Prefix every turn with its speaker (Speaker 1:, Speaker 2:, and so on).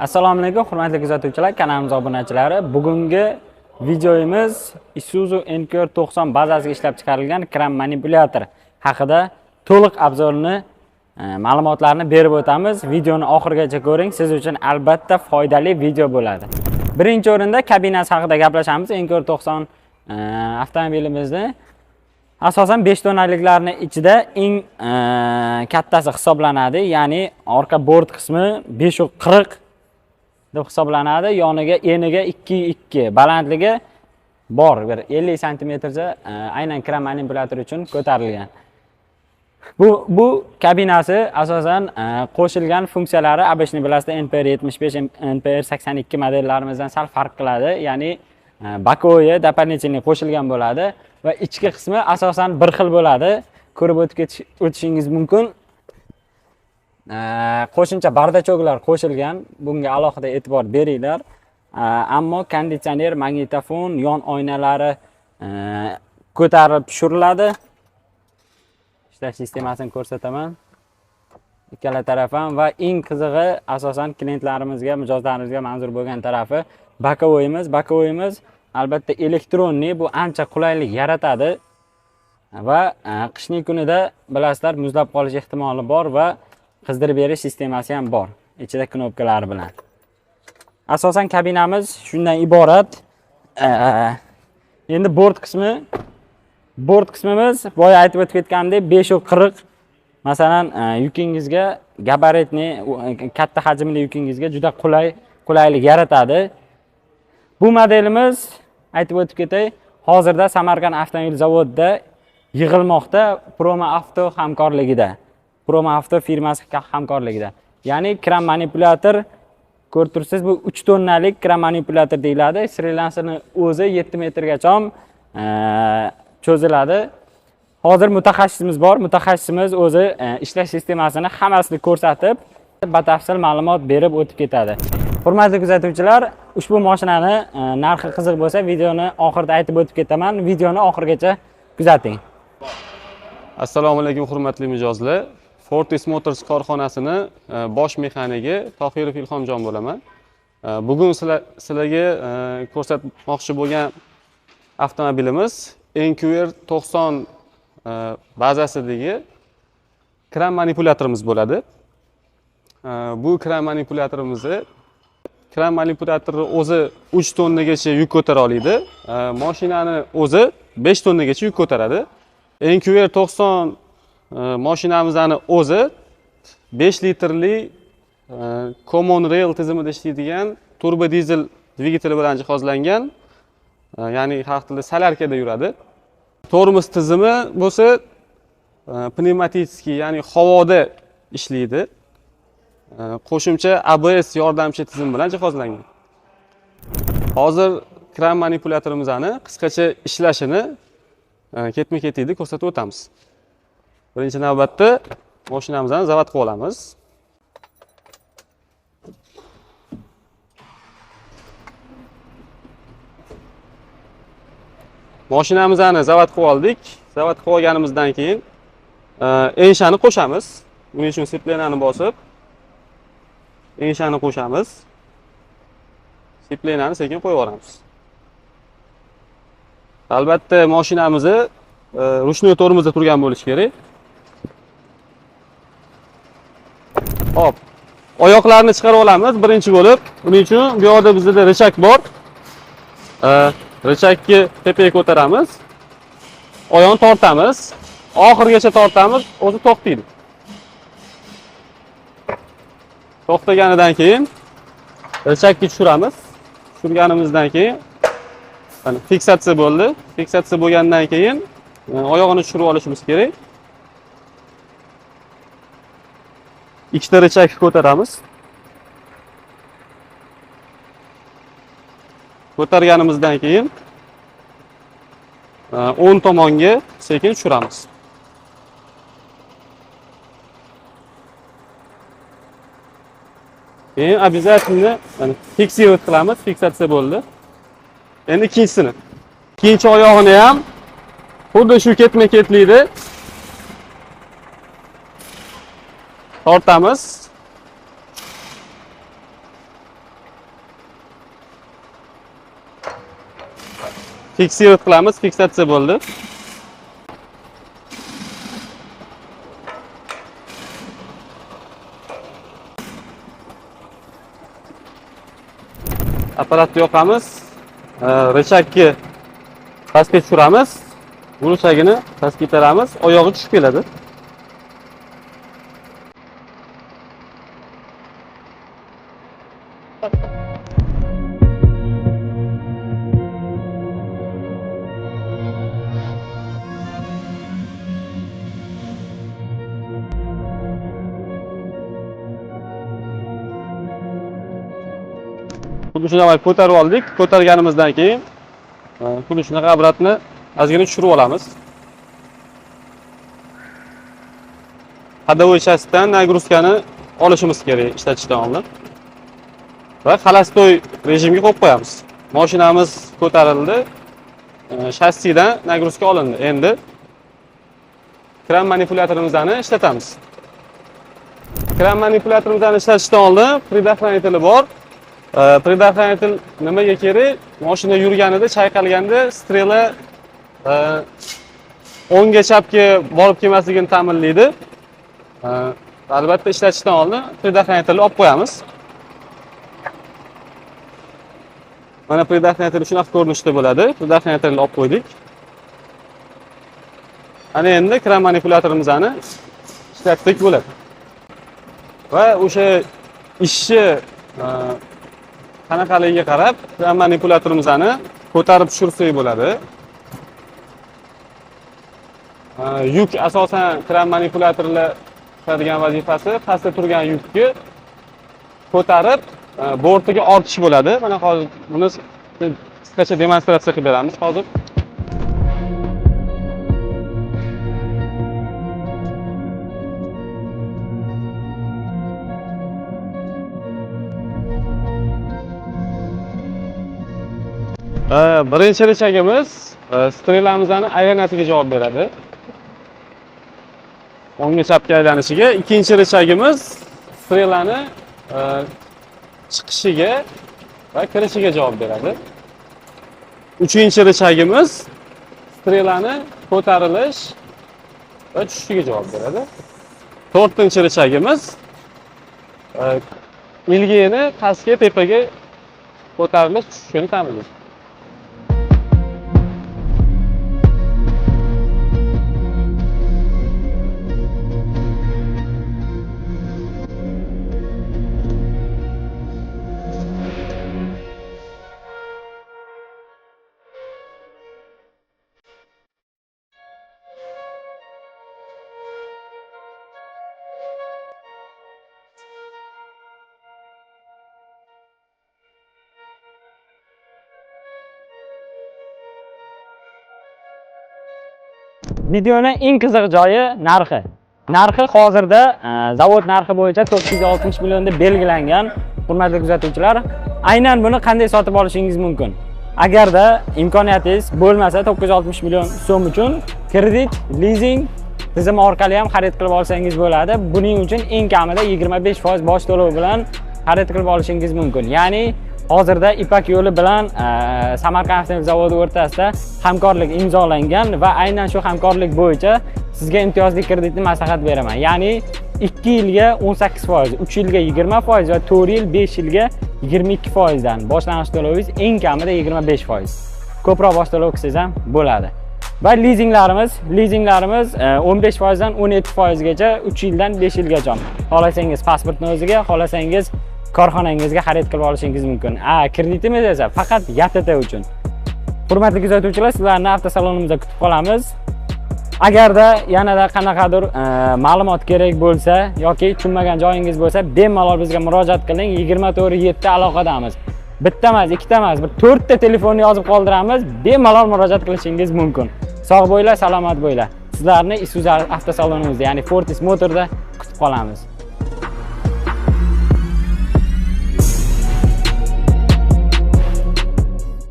Speaker 1: Assalomu alaykum, hurmatli kuzatuvchilar, kanalimiz obunachilari. Bugungi videomiz Isuzu Encore 90 bazasiga ishlab chiqarilgan kran manipulyator haqida to'liq obzorni, ma'lumotlarni berib o'tamiz. Videoni oxirigacha ko'ring, siz uchun albatta foydali video bo'ladi. Birinchi o'rinda kabinasi haqida gaplashamiz. Encore 90 avtomobilimizni asosan 5 tonaliklarning ichida eng kattasi hisoblanadi, ya'ni orqa bort qismi 540 deb hisoblanadi. Yoniga eniga 2.2, balandligi bor, bir 50 santimetrcha aynan kran manipulyator uchun ko'tarilgan. Bu kabinasi asosan qo'shilgan funksiyalari ABShni bilasizlar, NPR 75, NPR 82 modellarimizdan sal farq qiladi. Ya'ni bakoyi, дополнительный qo'shilgan bo'ladi va ichki qismi asosan bir xil bo'ladi. Ko'rib o'tishingiz mumkin. Qo'shimcha bardachoklar qo'shilgan. Bunga alohida e'tibor beringlar. Ammo konditsioner, magnitofon, yon oynalari ko'tarib tushiriladi. Ishlash sistemasini ko'rsataman. Ikkala taraf ham va eng qizig'i asosan klientlarimizga, mijozlarimizga manzur bo'lgan tarafi bakovoyimiz albatta elektronli, bu ancha qulaylik yaratadi va qishning kunida bilasizlar muzlab qolish ehtimoli bor va qizdirib berish sistemasi ham bor ichida knopkalari bilan. Asosan kabinamiz shundan iborat. Endi bort qismimiz boya aytib o'tib ketgandek 540, masalan yukingizga, gabaritni katta hajmli yukingizga juda qulaylik yaratadi. Bu modelimiz aytib o'tib ketay, hozirda Samarqand avtomobil zavodida yig'ilmoqda, Promo Auto hamkorligida. Promo Auto firmasi hamkorligida. Ya'ni kran manipulyator ko'rib tursiz, bu 3 tonnalik kran manipulyator deyiladi. Srilansini o'zi 7 metrgacha cho'ziladi. Hozir mutaxassisimiz bor. Mutaxassisimiz o'zi ishlash sistemasini hammasini ko'rsatib, batafsil ma'lumot berib o'tib ketadi. Hurmatli kuzatuvchilar, ushbu mashinani narxi qiziq bo'lsa, videoni oxirida aytib o'tib ketaman. Videoni oxirigacha kuzating.
Speaker 2: Assalomu alaykum hurmatli mijozlar. Fortis Motors korxonasini bosh mexanigi Tohirov Ilhomjon bo'laman. Bugun sizlarga ko'rsatmoqchi bo'lgan avtomobilimiz Encore 90 bazasidagi kran manipulyatorimiz bo'ladi. Bu kran manipulyatori o'zi 3 tonnagacha yuk ko'tara oladi. Mashinani o'zi 5 tonnagacha yuk ko'taradi. Encore 90 mashinamizning o'zi 5 litrli Common Rail tizimida ishlaydigan turbo dizel dvigateli bilan jihozlangan, ya'ni xalq tilida solarkada yuradi. Tormoz tizimi bo'lsa pnevmatический, ya'ni havoda ishlaydi. Qo'shimcha ABS yordamchi tizim bilan jihozlangan. Hozir kran manipulyatorimizni qisqacha ishlashini ketma-ketlikda ko'rsatib o'tamiz. Birinchi navbatda mashinamizni zavodga olamiz. Mashinamizni zavodga oldik. Zavodga olganimizdan keyin enshani qo'shamiz. Buning uchun seplenani bosib enshani qo'shamiz. Seplenani sekin qo'yib yuboramiz. Albatta mashinamizni ruchnoy tormozda turgan bo'lishi kerak. Hop. Oyoqlarni chiqarib olamiz birinchi bo'lib. Buning uchun bu yerda bizda rechak bor. Rechakni tepaga ko'taramiz. Oyoqni tortamiz. Oxirigacha tortamiz, o'zi to'xtaydi. To'xtaganidan keyin rechakni tushiramiz. Tushirganimizdan keyin mana fiksatsiya bo'ldi. Fiksatsiya bo'lgandan keyin oyog'ini tushirib olishimiz kerak. Ikkita rechakni ko'taramiz. Ko'targanimizdan keyin o'ng tomonga sekin tushiramiz. Keyin обязательно fiksiyot qilamiz. Fiksatsiya bo'ldi. Endi ikkinchisini. Ikkinchi oyog'ini ham xuddi shu ketma-ketlikda tortamiz. fiksировать qilamiz, fiksatsiya bo'ldi. Apparatni yoqamiz, rechakka pastga tushiramiz, burchagini pastga itaramiz, oyog'i tushib keladi. Xuddi shunday ko'tarib oldik. Ko'targanimizdan keyin xuddi shunaqa apparatni ozgina tushirib olamiz. Ходовой частьdan nagruskani olishimiz kerak ishlatishdan oldin. Va xolastoy rejimga qo'yib qo'yamiz. Mashinamiz ko'tarildi. Shassidan nagruska olindi. Endi kran manipulyatorimizni ishlatamiz. Kran manipulyatorimizni ishlatishdan oldin предохранитель bor. Предохранитель nimaga kerak? Mashina yurganida, chayqalganda strela o'ngga chapga borib kelmasligini ta'minlaydi. Albatta ishlatishdan oldin предохранитель olib qo'yamiz. Mana предохранитель shunaqa ko'rinishda bo'ladi. Предохранитель olib qo'ydik. Ana endi kran manipulyatorimizni ishlatsak bo'ladi. Va o'sha ishni qanaqaligiga qarab kran manipulyatorimizni ko'tarib tushirsak bo'ladi. Yuk asosan kran manipulyatorlar qiladigan vazifasi pastda turgan yukni ko'tarib bortiga ortish bo'ladi. Mana hozir buni qisqacha demonstratsiya qilib beramiz hozir. Birinchi rechagimiz strelamizni aylanasiga javob beradi. O'ngga chapga aylanishiga. Ikkinchi rechagimiz strelani chiqishiga va kirishiga javob beradi. Uchinchi rechagimiz strelani ko'tarilish va tushishiga javob beradi. To'rtinchi rechagimiz ilgini pastga tepaga ko'tarilish tushishini ta'minlaydi.
Speaker 1: Videoning eng qiziq joyi narxi. Narxi hozirda zavod narxi bo'yicha 460 million deb belgilangan. Hurmatli kuzatuvchilar, aynan buni qanday sotib olishingiz mumkin? Agarda imkoniyatingiz bo'lmasa 960 million so'm uchun kredit, leasing tizimi orqali ham xarid qilib olsangiz bo'ladi. Buning uchun eng kamida 25% bosh to'lov bilan xarid qilib olishingiz mumkin. Ya'ni hozirda Ipak yo'li bilan Samarqand avtomobil zavodi o'rtasida hamkorlik imzolangan va aynan shu hamkorlik bo'yicha sizga imtiyozli kreditni maslahat beraman. Ya'ni 2 yilga 18%, 3 yilga 20% va 4 yil 5 yilga 22% dan boshlang'ich to'lovingiz eng kamida 25%. Ko'proq bosh to'lov qilsangiz ham bo'ladi. Va leasinglarimiz 15% dan 17% gacha 3 yildan 5 yilgacha. Xolasangiz pasportni o'ziga, xolasangiz korxonangizga xarid qilib olishingiz mumkin. Kreditimiz esa faqat YTT uchun. Hurmatli kuzatuvchilar, sizlarni avtosalonimizda kutib qolamiz. Agarda yanada qanaqadir ma'lumot kerak bo'lsa yoki tushunmagan joyingiz bo'lsa, bemalol bizga murojaat qiling. 24/7 aloqadamiz. Bitta emas, ikkita emas, bir 4 ta telefonni yozib qoldiramiz. Bemalol murojaat qilishingiz mumkin. Sog' bo'ylar, salomat bo'ylar. Sizlarni Isuzu avtosalonimizda, ya'ni Fortis Motor'da kutib qolamiz.